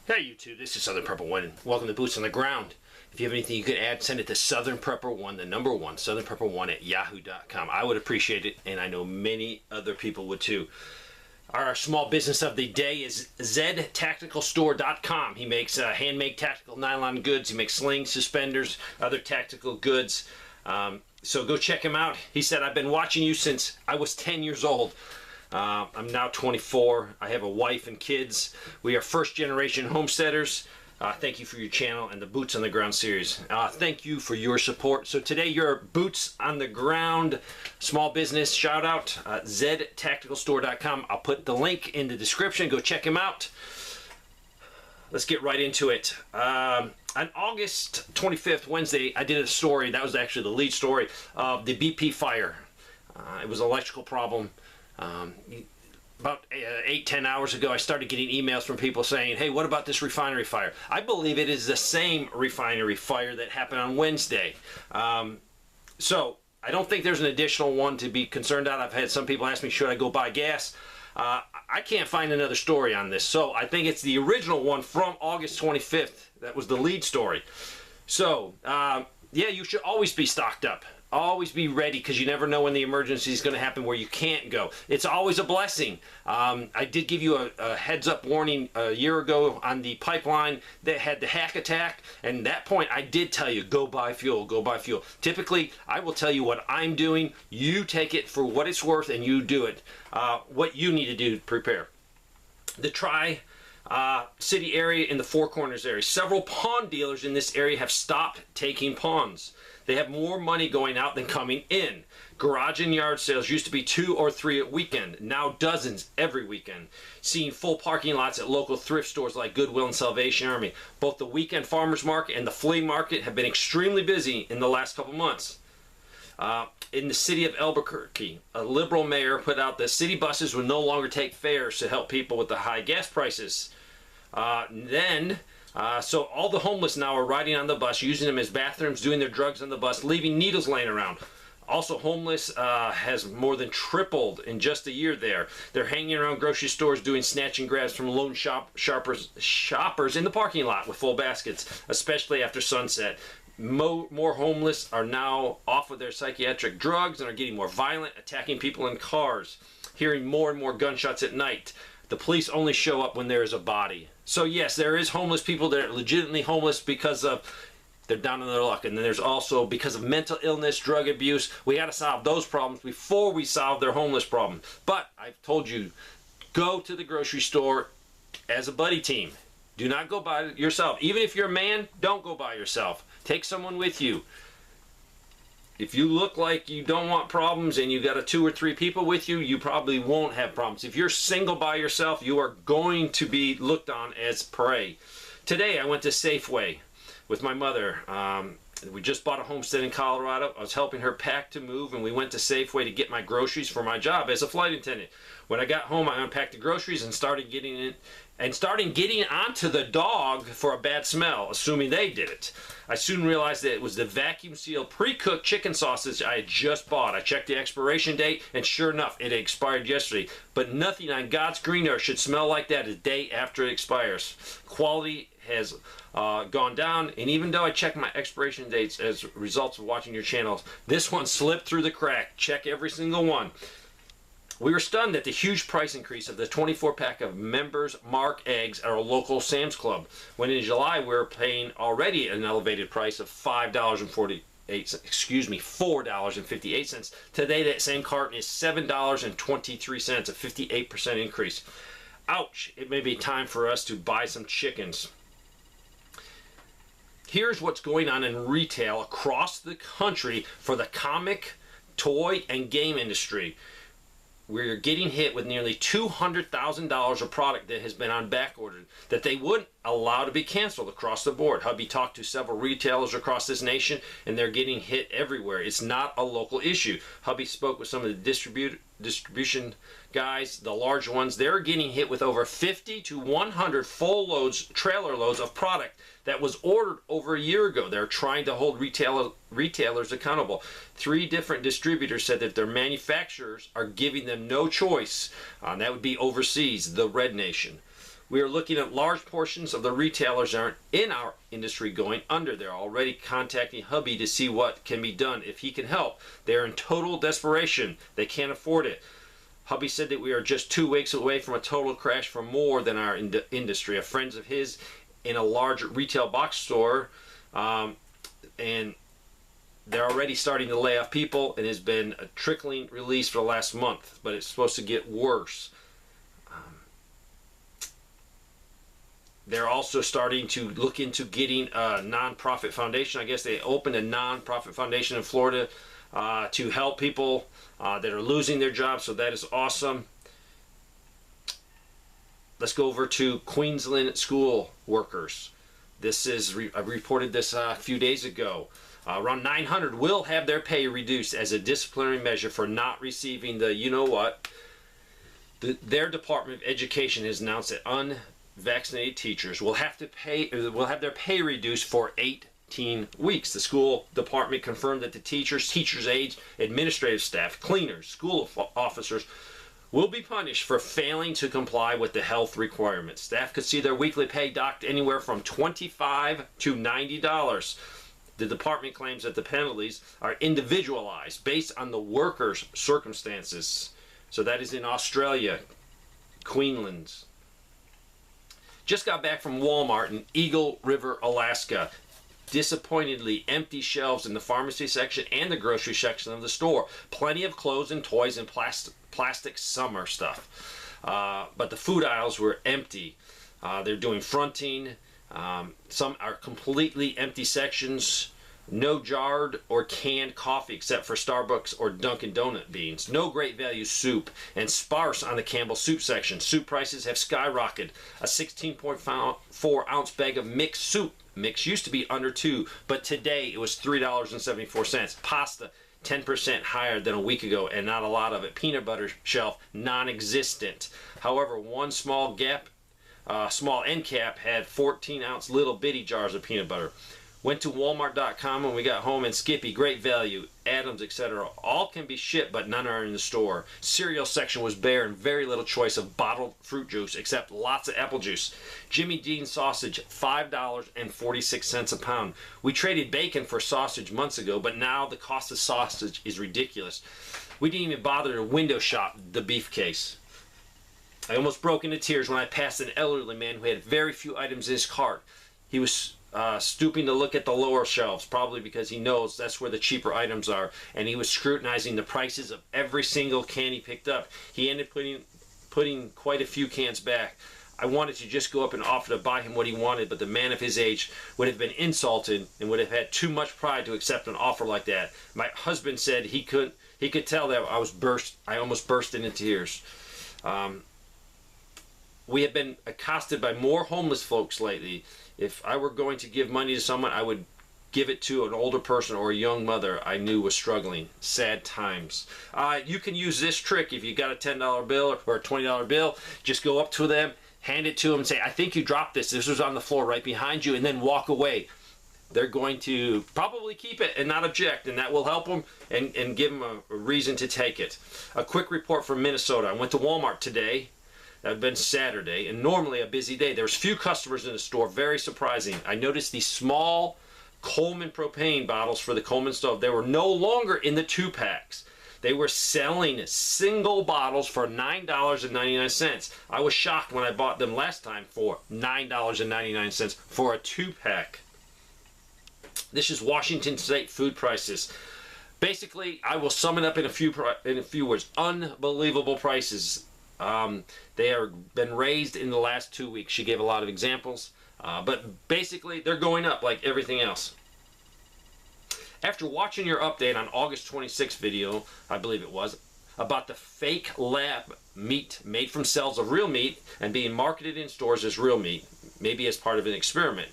Hey YouTube, this is Southern Prepper 1 and welcome to Boots on the Ground. If you have anything you could add, send it to Southern Prepper 1, the number 1, southernprepper1 at yahoo.com. I would appreciate it, and I know many other people would too. Our small business of the day is ztacticalstore.com. He makes handmade tactical nylon goods. He makes slings, suspenders, other tactical goods. So go check him out. He said, I've been watching you since I was 10 years old. I'm now 24. I have a wife and kids. We are first-generation homesteaders. Thank you for your channel and the Boots on the Ground series. Thank you for your support. So today, your Boots on the Ground small business shout out, ztacticalstore.com. I'll put the link in the description. Go check him out. Let's get right into it. On August 25th, Wednesday, I did a story. That was actually the lead story of the BP fire. It was an electrical problem. About 8-10 hours ago, I started getting emails from people saying, hey, what about this refinery fire? I believe it is the same refinery fire that happened on Wednesday. So I don't think there's an additional one to be concerned about. I've had some people ask me, should I go buy gas? I can't find another story on this. So I think it's the original one from August 25th. That was the lead story. So, yeah, you should always be stocked up. Always be ready, because you never know when the emergency is going to happen where you can't go. It's always a blessing. I did give you a heads-up warning a year ago on the pipeline that had the hack attack, and at that point I did tell you, go buy fuel, go buy fuel. Typically, I will tell you what I'm doing. You take it for what it's worth, and you do it. What you need to do to prepare. The Tri-City area in the Four Corners area. Several pawn dealers in this area have stopped taking pawns. They have more money going out than coming in. Garage and yard sales used to be 2 or 3 at weekend, now dozens every weekend. Seeing full parking lots at local thrift stores like Goodwill and Salvation Army. Both the weekend farmers market and the flea market have been extremely busy in the last couple months. In the city of Albuquerque, a liberal mayor put out that city buses would no longer take fares to help people with the high gas prices. So all the homeless now are riding on the bus, using them as bathrooms, doing their drugs on the bus, leaving needles laying around. Also, homeless has more than tripled in just a year there. They're hanging around grocery stores doing snatch and grabs from lone shoppers in the parking lot with full baskets, especially after sunset. More homeless are now off of their psychiatric drugs and are getting more violent, attacking people in cars, hearing more and more gunshots at night. The police only show up when there is a body. So yes, there is homeless people that are legitimately homeless because of they're down on their luck. And then there's also because of mental illness, drug abuse. We got to solve those problems before we solve their homeless problem. But I've told you, go to the grocery store as a buddy team. Do not go by yourself. Even if you're a man, don't go by yourself. Take someone with you. If you look like you don't want problems and you got 2 or 3 people with you, you probably won't have problems. If you're single by yourself, you are going to be looked on as prey. Today I went to Safeway with my mother. We just bought a homestead in Colorado. I was helping her pack to move, and we went to Safeway to get my groceries for my job as a flight attendant. When I got home, I unpacked the groceries and started getting onto the dog for a bad smell, assuming they did it. I soon realized that it was the vacuum-sealed pre-cooked chicken sausage I had just bought. I checked the expiration date, and sure enough, it had expired yesterday. But nothing on God's green earth should smell like that a day after it expires. Quality has gone down, and even though I checked my expiration dates as results of watching your channels, this one slipped through the crack. Check every single one. We were stunned at the huge price increase of the 24-pack of Members Mark eggs at our local Sam's Club, when in July we were paying already an elevated price of $4.58. Today that same carton is $7.23, a 58% increase. Ouch, it may be time for us to buy some chickens. Here's what's going on in retail across the country for the comic, toy, and game industry. We're getting hit with nearly $200,000 of product that has been on back order that they wouldn't allow to be canceled across the board. Hubby talked to several retailers across this nation, and they're getting hit everywhere. It's not a local issue. Hubby spoke with some of the distribution guys, the large ones. They're getting hit with over 50 to 100 full loads, trailer loads of product that was ordered over a year ago. They're trying to hold retailers accountable. 3 different distributors said that their manufacturers are giving them no choice. That would be overseas, the Red Nation. We are looking at large portions of the retailers that aren't in our industry going under. They're already contacting hubby to see what can be done. If he can help, they're in total desperation. They can't afford it. Hubby said that we are just 2 weeks away from a total crash for more than our industry. A friend of his in a large retail box store, and they're already starting to lay off people, and has been a trickling release for the last month, but it's supposed to get worse. They're also starting to look into getting a nonprofit foundation. I guess they opened a nonprofit foundation in Florida to help people that are losing their jobs, so that is awesome. Let's go over to Queensland school workers. I reported this a few days ago. Around 900 will have their pay reduced as a disciplinary measure for not receiving the, you know what? Their Department of Education has announced that unvaccinated teachers will have their pay reduced for 18 weeks. The school department confirmed that the teachers' aides, administrative staff, cleaners, school officers will be punished for failing to comply with the health requirements. Staff could see their weekly pay docked anywhere from $25 to $90. The department claims that the penalties are individualized based on the worker's circumstances. So that is in Australia, Queensland. Just got back from Walmart in Eagle River, Alaska. Disappointingly empty shelves in the pharmacy section and the grocery section of the store. Plenty of clothes and toys and plastic summer stuff. But the food aisles were empty. They're doing fronting. Some are completely empty sections. No jarred or canned coffee except for Starbucks or Dunkin' Donut beans. No great value soup, and sparse on the Campbell soup section. Soup prices have skyrocketed. A 16.4 ounce bag of mixed soup mix used to be under $2, but today it was $3.74. Pasta 10% higher than a week ago, and not a lot of it. Peanut butter shelf non-existent. However, one small end cap had 14 ounce little bitty jars of peanut butter. Went to Walmart.com when we got home, and Skippy, great value, Adams, etc. all can be shipped, but none are in the store. Cereal section was bare and very little choice of bottled fruit juice, except lots of apple juice. Jimmy Dean sausage, $5.46 a pound. We traded bacon for sausage months ago, but now the cost of sausage is ridiculous. We didn't even bother to window shop the beef case. I almost broke into tears when I passed an elderly man who had very few items in his cart. He was stooping to look at the lower shelves, probably because he knows that's where the cheaper items are, and he was scrutinizing the prices of every single can he picked up. He ended up putting quite a few cans back. I wanted to just go up and offer to buy him what he wanted, but the man of his age would have been insulted and would have had too much pride to accept an offer like that. My husband said he could tell that I almost burst into tears. We have been accosted by more homeless folks lately. If I were going to give money to someone, I would give it to an older person or a young mother I knew was struggling. Sad times. You can use this trick if you got a $10 bill or a $20 bill. Just go up to them, hand it to them, and say, I think you dropped this. This was on the floor right behind you, and then walk away. They're going to probably keep it and not object, and that will help them and give them a reason to take it. A quick report from Minnesota. I went to Walmart today. That had been Saturday, and normally a busy day. There's few customers in the store. Very surprising. I noticed these small Coleman propane bottles for the Coleman stove. They were no longer in the 2-packs. They were selling single bottles for $9.99. I was shocked when I bought them last time for $9.99 for a 2-pack. This is Washington State food prices. Basically, I will sum it up in a few words. Unbelievable prices. They have been raised in the last 2 weeks. She gave a lot of examples, but basically they're going up like everything else. After watching your update on August 26th video, I believe it was, about the fake lab meat made from cells of real meat and being marketed in stores as real meat, maybe as part of an experiment, ?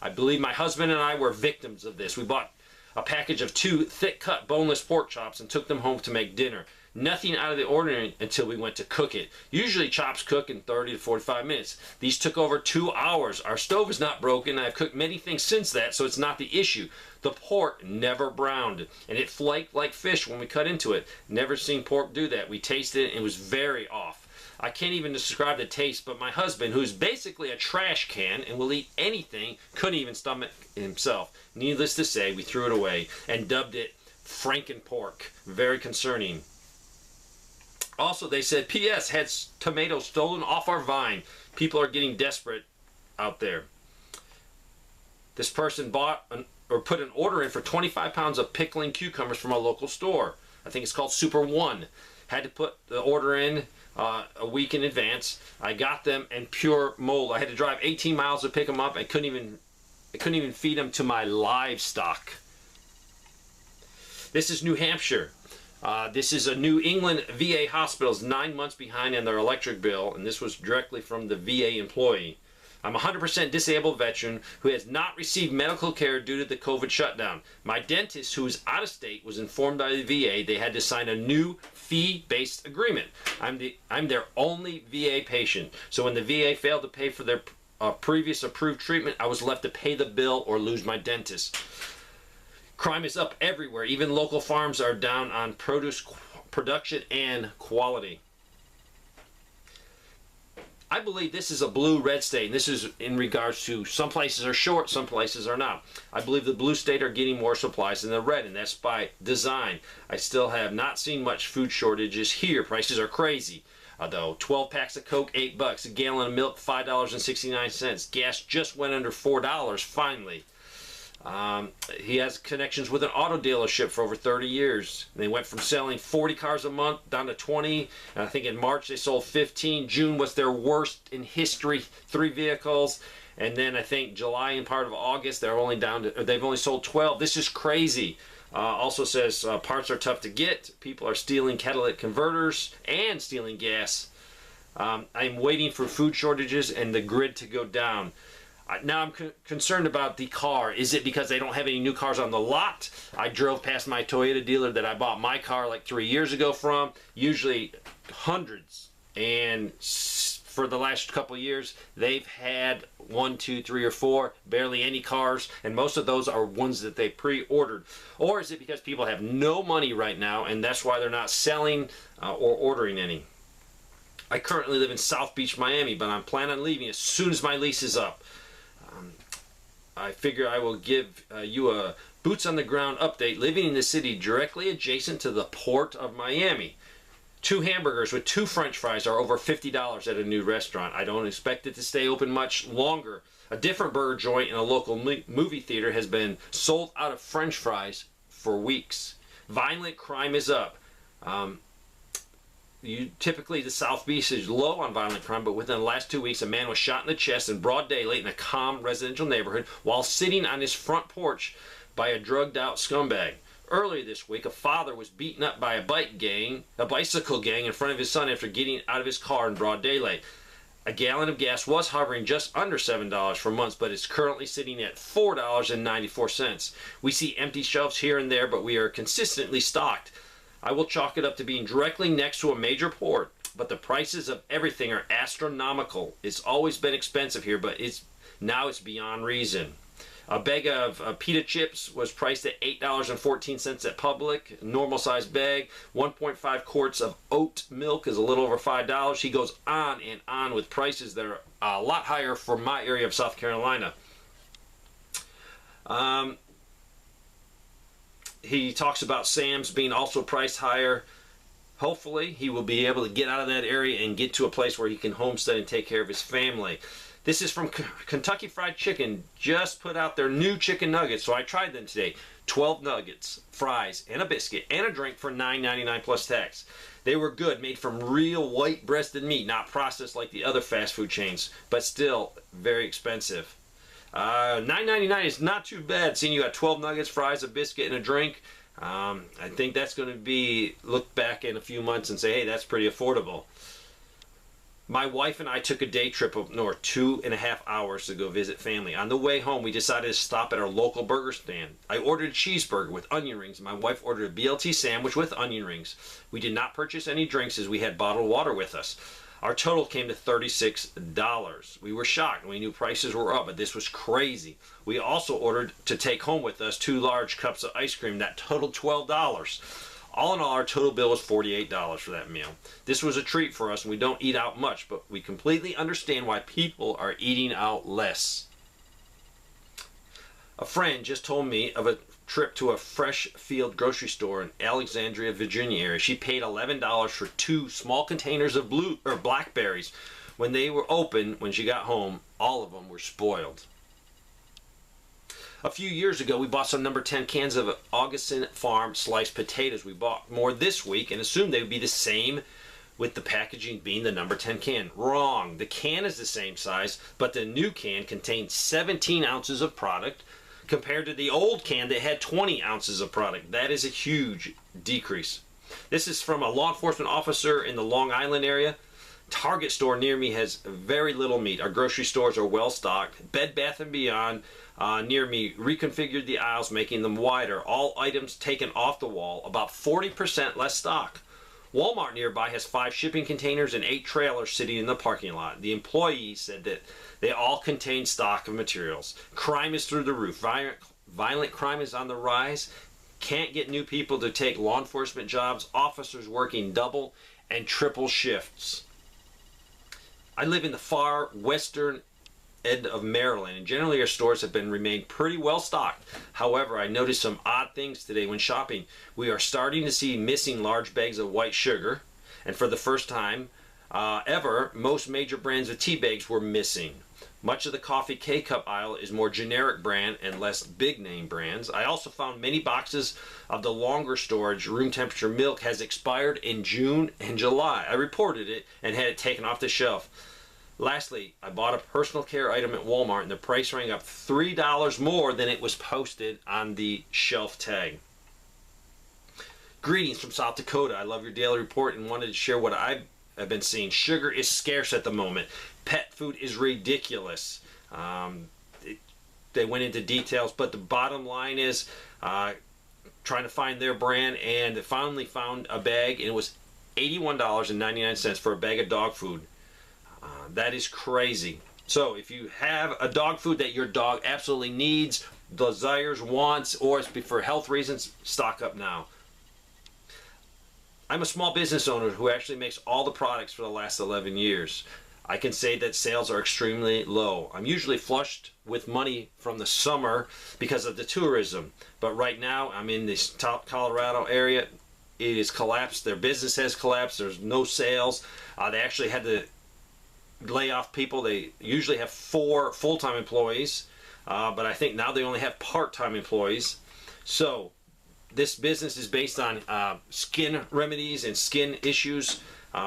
I believe my husband and I were victims of this. We bought a package of 2 thick-cut boneless pork chops and took them home to make dinner. Nothing out of the ordinary until we went to cook it. Usually chops cook in 30 to 45 minutes. These took over 2 hours. Our stove is not broken. I've cooked many things since that, so it's not the issue. The pork never browned, and it flaked like fish when we cut into it. Never seen pork do that. We tasted it, and it was very off. I can't even describe the taste, but my husband, who's basically a trash can and will eat anything, couldn't even stomach it himself. Needless to say, we threw it away and dubbed it Frankenpork. Very concerning. Also, they said, P.S. had tomatoes stolen off our vine. People are getting desperate out there. This person put an order in for 25 pounds of pickling cucumbers from a local store. I think it's called Super One. Had to put the order in a week in advance. I got them and pure mold. I had to drive 18 miles to pick them up. I couldn't even feed them to my livestock. This is New Hampshire. This is a New England VA hospital is 9 months behind in their electric bill, and this was directly from the VA employee. I'm a 100% disabled veteran who has not received medical care due to the COVID shutdown. My dentist, who is out of state, was informed by the VA they had to sign a new fee-based agreement. I'm their only VA patient, so when the VA failed to pay for their previous approved treatment, I was left to pay the bill or lose my dentist. Crime is up everywhere. Even local farms are down on produce production and quality. I believe this is a blue-red state, and this is in regards to some places are short, some places are not. I believe the blue state are getting more supplies than the red, and that's by design. I still have not seen much food shortages here. Prices are crazy. Though 12 packs of Coke, $8. A gallon of milk, $5.69. Gas just went under $4 finally. He has connections with an auto dealership for over 30 years. They went from selling 40 cars a month down to 20. And I think in March they sold 15. June was their worst in history, 3 vehicles. And then I think July and part of August they're only down to, they've only sold 12. This is crazy. Also says parts are tough to get. People are stealing catalytic converters and stealing gas. I'm waiting for food shortages and the grid to go down. Now I'm concerned about the car. Is it because they don't have any new cars on the lot? I drove past my Toyota dealer that I bought my car like 3 years ago from, usually hundreds. And for the last couple of years, they've had 1, 2, 3, or 4, barely any cars, and most of those are ones that they pre-ordered. Or is it because people have no money right now, and that's why they're not selling or ordering any? I currently live in South Beach, Miami, but I'm planning on leaving as soon as my lease is up. I figure I will give you a boots on the ground update living in the city directly adjacent to the port of Miami. 2 hamburgers with 2 french fries are over $50 at a new restaurant. I don't expect it to stay open much longer. A different burger joint in a local movie theater has been sold out of french fries for weeks. Violent crime is up. Typically the South Beach is low on violent crime, but within the last 2 weeks a man was shot in the chest in broad daylight in a calm residential neighborhood while sitting on his front porch by a drugged out scumbag. Earlier this week a father was beaten up by a bicycle gang in front of his son after getting out of his car in broad daylight. A gallon of gas was hovering just under $7 for months, but it's currently sitting at $4.94. We see empty shelves here and there, but we are consistently stocked. I will chalk it up to being directly next to a major port, but the prices of everything are astronomical. It's always been expensive here, but now it's beyond reason. A bag of pita chips was priced at $8.14 at Publix, normal size bag. 1.5 quarts of oat milk is a little over $5. He goes on and on with prices that are a lot higher for my area of South Carolina. He talks about Sam's being also priced higher. Hopefully, he will be able to get out of that area and get to a place where he can homestead and take care of his family. This is from Kentucky Fried Chicken. Just put out their new chicken nuggets, so I tried them today. 12 nuggets, fries, and a biscuit, and a drink for $9.99 plus tax. They were good, made from real white-breasted meat, not processed like the other fast food chains, but still very expensive. $9.99 is not too bad, seeing you got 12 nuggets, fries, a biscuit, and a drink. I think that's going to be looked back in a few months and say, hey, that's pretty affordable. My wife and I took a day trip up north, 2.5 hours to go visit family. On the way home, we decided to stop at our local burger stand. I ordered a cheeseburger with onion rings. My wife ordered a BLT sandwich with onion rings. We did not purchase any drinks as we had bottled water with us. Our total came to $36. We were shocked. We knew prices were up, but this was crazy. We also ordered to take home with us 2 large cups of ice cream that totaled $12. All in all, our total bill was $48 for that meal. This was a treat for us, and we don't eat out much, but we completely understand why people are eating out less. A friend just told me of a trip to a fresh field grocery store in Alexandria, Virginia area. She paid $11 for 2 small containers of blackberries. When they were open, when she got home, all of them were spoiled. A few years ago, we bought some number 10 cans of Augustin Farm sliced potatoes. We bought more this week and assumed they would be the same, with the packaging being the number 10 can. Wrong. The can is the same size, but the new can contains 17 ounces of product compared to the old can that had 20 ounces of product. That is a huge decrease. This is from a law enforcement officer in the Long Island area. Target store near me has very little meat. Our grocery stores are well stocked. Bed Bath & Beyond near me reconfigured the aisles, making them wider. All items taken off the wall, about 40% less stock. Walmart nearby has 5 shipping containers and 8 trailers sitting in the parking lot. The employee said that they all contain stock of materials. Crime is through the roof. Violent crime is on the rise. Can't get new people to take law enforcement jobs. Officers working double and triple shifts. I live in the far western end of Maryland, and generally our stores have remained pretty well stocked. However, I noticed some odd things today when shopping. We are starting to see missing large bags of white sugar, and for the first time ever, most major brands of tea bags were missing. Much of the coffee K-Cup aisle is more generic brand and less big name brands. I also found many boxes of the longer storage room temperature milk has expired in June and July. I reported it and had it taken off the shelf. Lastly, I bought a personal care item at Walmart and the price rang up $3 more than it was posted on the shelf tag. Greetings from South Dakota. I love your daily report and wanted to share what I've been seeing. Sugar is scarce at the moment. Pet food is ridiculous. They went into details, but the bottom line is trying to find their brand, and finally found a bag, and it was $81.99 for a bag of dog food. That is crazy. So if you have a dog food that your dog absolutely needs, desires, wants, or it's for health reasons, stock up now. I'm a small business owner who actually makes all the products for the last 11 years. I can say that sales are extremely low. I'm usually flushed with money from the summer because of the tourism. But right now, I'm in this Colorado area. It is collapsed. Their business has collapsed. There's no sales. They actually had to lay off people. They usually have 4 full-time employees, but I think now they only have part-time employees. So this business is based on skin remedies and skin issues.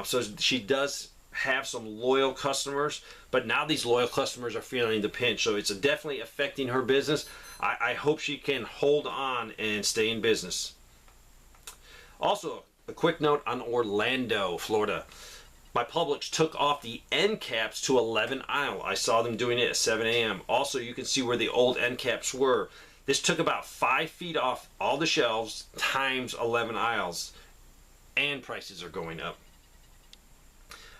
So she does have some loyal customers, but now these loyal customers are feeling the pinch. So it's definitely affecting her business. I hope she can hold on and stay in business. Also, a quick note on Orlando, Florida. My Publix took off the end caps to 11 aisle. I saw them doing it at 7 a.m. Also, you can see where the old end caps were. This took about 5 feet off all the shelves times 11 aisles, and prices are going up.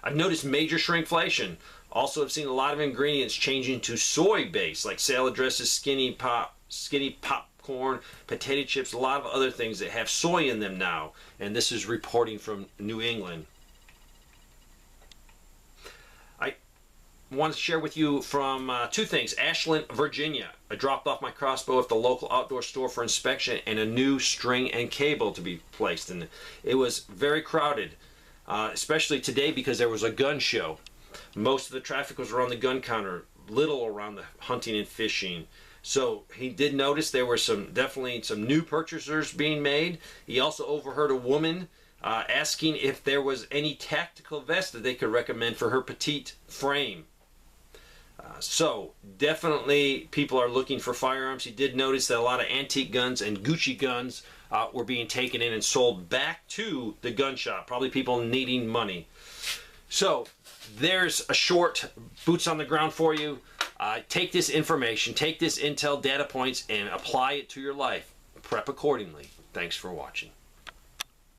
I've noticed major shrinkflation. Also, I've seen a lot of ingredients changing to soy base, like salad dresses, skinny popcorn, potato chips, a lot of other things that have soy in them now. And this is reporting from New England. I want to share with you from 2 things. Ashland, Virginia. I dropped off my crossbow at the local outdoor store for inspection and a new string and cable to be placed in. It was very crowded, especially today because there was a gun show. Most of the traffic was around the gun counter, little around the hunting and fishing. So he did notice there were definitely some new purchasers being made. He also overheard a woman asking if there was any tactical vest that they could recommend for her petite frame. So definitely people are looking for firearms. He did notice that a lot of antique guns and Gucci guns were being taken in and sold back to the gun shop. Probably people needing money. So there's a short boots on the ground for you. Take this information, take this intel data points, and apply it to your life. Prep accordingly. Thanks for watching.